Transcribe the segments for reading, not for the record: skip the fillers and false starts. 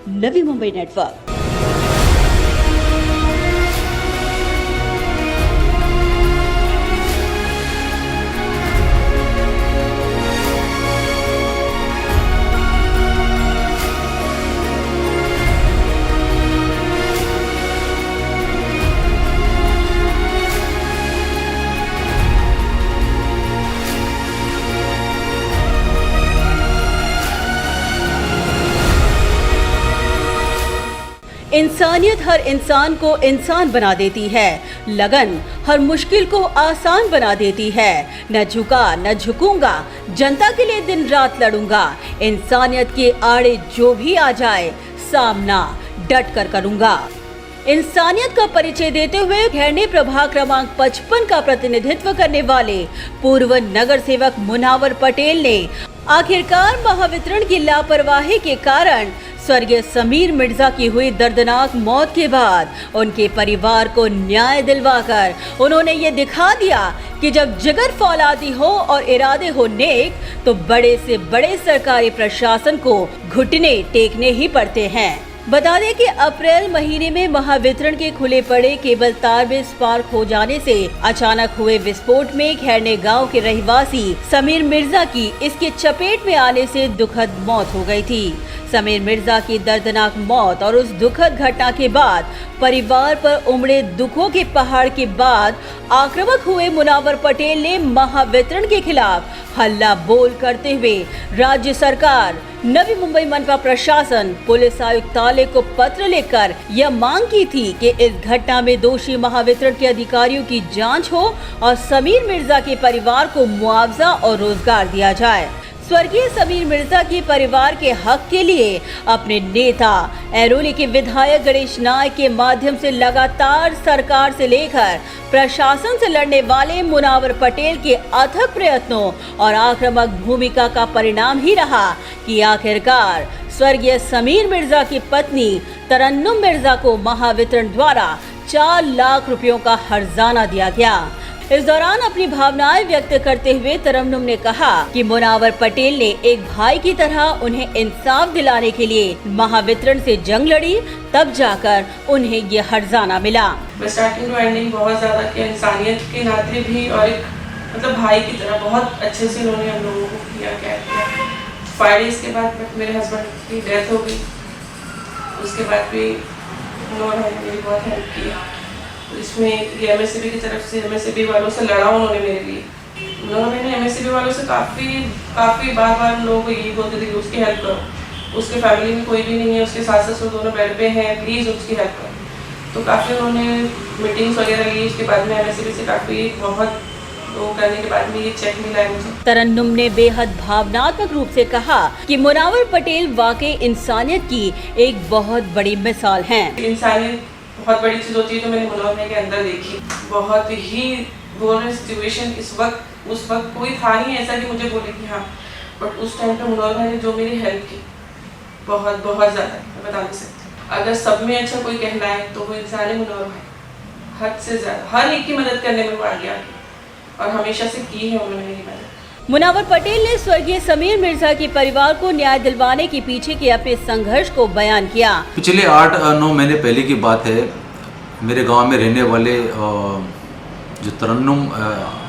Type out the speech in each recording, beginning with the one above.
Navi Mumbai network. इंसानियत हर इंसान को इंसान बना देती है। लगन हर मुश्किल को आसान बना देती है। न झुका न झुकूंगा, जनता के लिए दिन रात लड़ूंगा। इंसानियत के आड़े जो भी आ जाए, सामना डट कर करूंगा। इंसानियत का परिचय देते हुए घेरने प्रभाग क्रमांक 55 का प्रतिनिधित्व करने वाले पूर्व नगर सेवक मुनावर पटेल ने आखिरकार महावितरण की लापरवाही के कारण स्वर्गीय समीर मिर्जा की हुई दर्दनाक मौत के बाद उनके परिवार को न्याय दिलवाकर उन्होंने ये दिखा दिया कि जब जिगर फौलादी हो और इरादे हो नेक, तो बड़े से बड़े सरकारी प्रशासन को घुटने टेकने ही पड़ते हैं। बता दें कि अप्रैल महीने में महावितरण के खुले पड़े केबल तार में स्पार्क हो जाने से अचानक हुए विस्फोट में घेरने गांव के रहवासी समीर मिर्जा की इसके चपेट में आने से दुखद मौत हो गई थी। समीर मिर्जा की दर्दनाक मौत और उस दुखद घटना के बाद परिवार पर उमड़े दुखों के पहाड़ के बाद आक्रामक हुए मुनावर पटेल ने महावितरण के खिलाफ हल्ला बोल करते हुए राज्य सरकार, नवी मुंबई मनपा प्रशासन, पुलिस आयुक्तालय को पत्र लिखकर यह मांग की थी कि इस घटना में दोषी महावितरण के अधिकारियों की जांच हो और समीर मिर्जा के परिवार को मुआवजा और रोजगार दिया जाए। स्वर्गीय समीर मिर्जा के परिवार के हक के लिए अपने नेता ऐरोली के विधायक गणेश नायक के माध्यम से लगातार सरकार से लेकर प्रशासन से लड़ने वाले मुनावर पटेल के अथक प्रयत्नों और आक्रामक भूमिका का परिणाम ही रहा कि आखिरकार स्वर्गीय समीर मिर्जा की पत्नी तरन्नुम मिर्जा को महावितरण द्वारा 4 लाख रुपयों का हर्जाना दिया गया। इस दौरान अपनी भावनाएं व्यक्त करते हुए तरन्नुम ने कहा कि मुनावर पटेल ने एक भाई की तरह उन्हें इंसाफ दिलाने के लिए महावितरण से जंग लड़ी, तब जाकर उन्हें ये हर्जाना मिला। स्टार्टिंग टू एंडिंग बहुत ज्यादा कि इंसानियत के नाते भी और एक मतलब भाई की तरह बहुत अच्छे से उन्होंने हम लोगों को किया। 5 डेज के बाद मेरे हस्बैंड की डेथ हो गई। उसके बाद भी उन्होंने मेरी बहुत हेल्प किया। इसमें ये MSCB की तरफ से MSCB वालों से लड़ा उन्होंने मेरे लिए। मैंने MSCB वालों से काफ़ी बार उन लोगों को यही बोलती थी कि उसकी हेल्प करो, उसके फैमिली में कोई भी नहीं है, उसके सास ससुर दोनों बेड पे हैं, प्लीज़ उसकी हेल्प करो। तो काफ़ी उन्होंने मीटिंग्स वगैरह ली। उसके बाद में MSCB से काफ़ी बहुत वो करने के बाद में ये चेक मिला है मुझे। तरन्नुम ने बेहद भावनात्मक रूप से कहा कि मुनावर पटेल वाकई इंसानियत की एक बहुत बड़ी मिसाल हैं। इंसानियत बहुत बड़ी चीज़ होती है जो मैंने मुनावर के अंदर देखी। बहुत ही वोलनरेबल सिचुएशन उस वक्त कोई था नहीं ऐसा कि मुझे बोले कि हाँ, बट उस टाइम पे मुनावर भाई ने जो मेरी हेल्प की बहुत ज़्यादा, मैं बता नहीं सकती। अगर सब में अच्छा कोई कहना है तो वो इंसान है मुनावर भाई। हद से ज़्यादा हर एक की मदद करने में वो आगे और हमेशा से की है उन्होंने मेरी मदद। मुनावर पटेल ने स्वर्गीय समीर मिर्जा के परिवार को न्याय दिलवाने के पीछे के अपने संघर्ष को बयान किया। पिछले 8-9 महीने पहले की बात है। मेरे गांव में रहने वाले जो तरन्नुम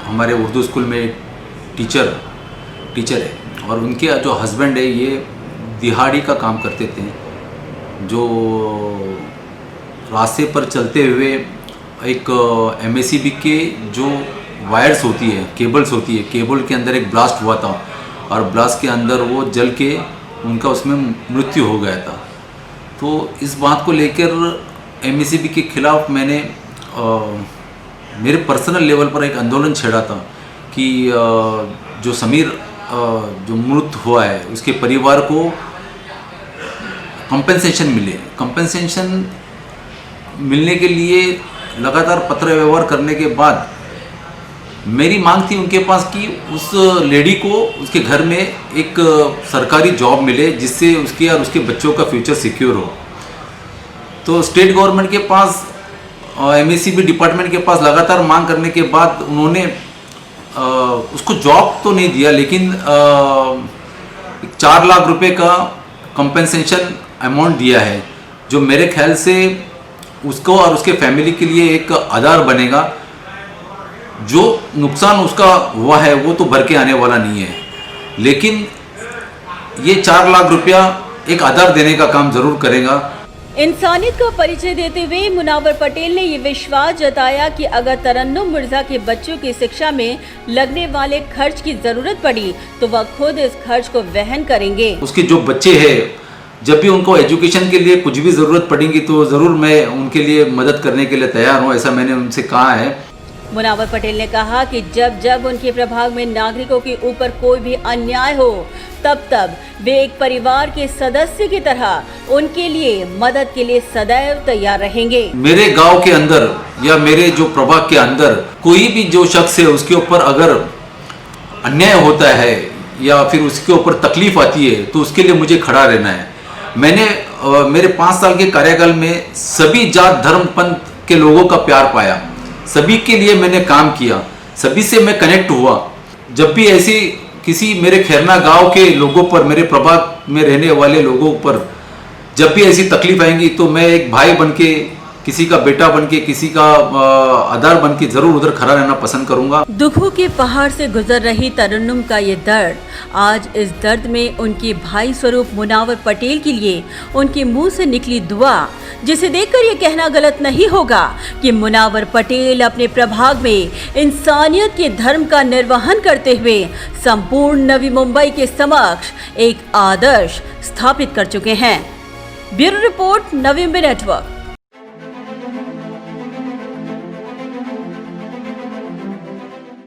हमारे उर्दू स्कूल में टीचर है और उनके जो हस्बैंड है ये दिहाड़ी का काम करते थे। जो रास्ते पर चलते हुए एक MSCB के जो वायर्स होती है, केबल्स होती है, केबल के अंदर एक ब्लास्ट हुआ था और ब्लास्ट के अंदर वो जल के उनका उसमें मृत्यु हो गया था। तो इस बात को लेकर MSCB के खिलाफ मैंने मेरे पर्सनल लेवल पर एक आंदोलन छेड़ा था कि जो समीर जो मृत हुआ है उसके परिवार को कंपेंसेशन मिले। कंपेंसेशन मिलने के लिए लगातार पत्र व्यवहार करने के बाद मेरी मांग थी उनके पास कि उस लेडी को उसके घर में एक सरकारी जॉब मिले जिससे उसके और उसके बच्चों का फ्यूचर सिक्योर हो। तो स्टेट गवर्नमेंट के पास MSCB डिपार्टमेंट के पास लगातार मांग करने के बाद उन्होंने उसको जॉब तो नहीं दिया, लेकिन 4 लाख रुपए का कंपेंसेशन अमाउंट दिया है, जो मेरे ख्याल से उसको और उसके फैमिली के लिए एक आधार बनेगा। जो नुकसान उसका हुआ है वो तो भर के आने वाला नहीं है, लेकिन ये 4 लाख रुपया एक आधार देने का काम ज़रूर करेगा। इंसानियत का परिचय देते हुए मुनावर पटेल ने ये विश्वास जताया कि अगर तरन्नुम मिर्जा के बच्चों की शिक्षा में लगने वाले खर्च की जरूरत पड़ी तो वह खुद इस खर्च को वहन करेंगे। उसके जो बच्चे हैं, जब भी उनको एजुकेशन के लिए कुछ भी ज़रूरत पड़ेगी तो ज़रूर मैं उनके लिए मदद करने के लिए तैयार हूँ, ऐसा मैंने उनसे कहा है। मुनावर पटेल ने कहा कि जब जब उनके प्रभाग में नागरिकों के ऊपर कोई भी अन्याय हो तब वे एक परिवार के सदस्य की तरह उनके लिए मदद के लिए सदैव तैयार रहेंगे। मेरे गांव के अंदर या मेरे जो प्रभाग के अंदर कोई भी जो शख्स है उसके ऊपर अगर अन्याय होता है या फिर उसके ऊपर तकलीफ आती है तो उसके लिए मुझे खड़ा रहना है। मैंने मेरे 5 साल के कार्यकाल में सभी जात धर्म पंथ के लोगों का प्यार पाया, सभी के लिए मैंने काम किया, सभी से मैं कनेक्ट हुआ। जब भी ऐसी किसी मेरे खैरना गांव के लोगों पर, मेरे प्रभाग में रहने वाले लोगों पर जब भी ऐसी तकलीफ आएंगी तो मैं एक भाई बनके, किसी का बेटा बनके, किसी का आधार बनके जरूर उधर खड़ा रहना पसंद करूंगा। दुखों के पहाड़ से गुजर रही तरन्नुम का ये दर्द, आज इस दर्द में उनके भाई स्वरूप मुनावर पटेल के लिए उनके मुंह से निकली दुआ, जिसे देखकर ये कहना गलत नहीं होगा कि मुनावर पटेल अपने प्रभाग में इंसानियत के धर्म का निर्वहन करते हुए संपूर्ण नवी मुंबई के समक्ष एक आदर्श स्थापित कर चुके हैं। Bureau report, Navi Mumbai network.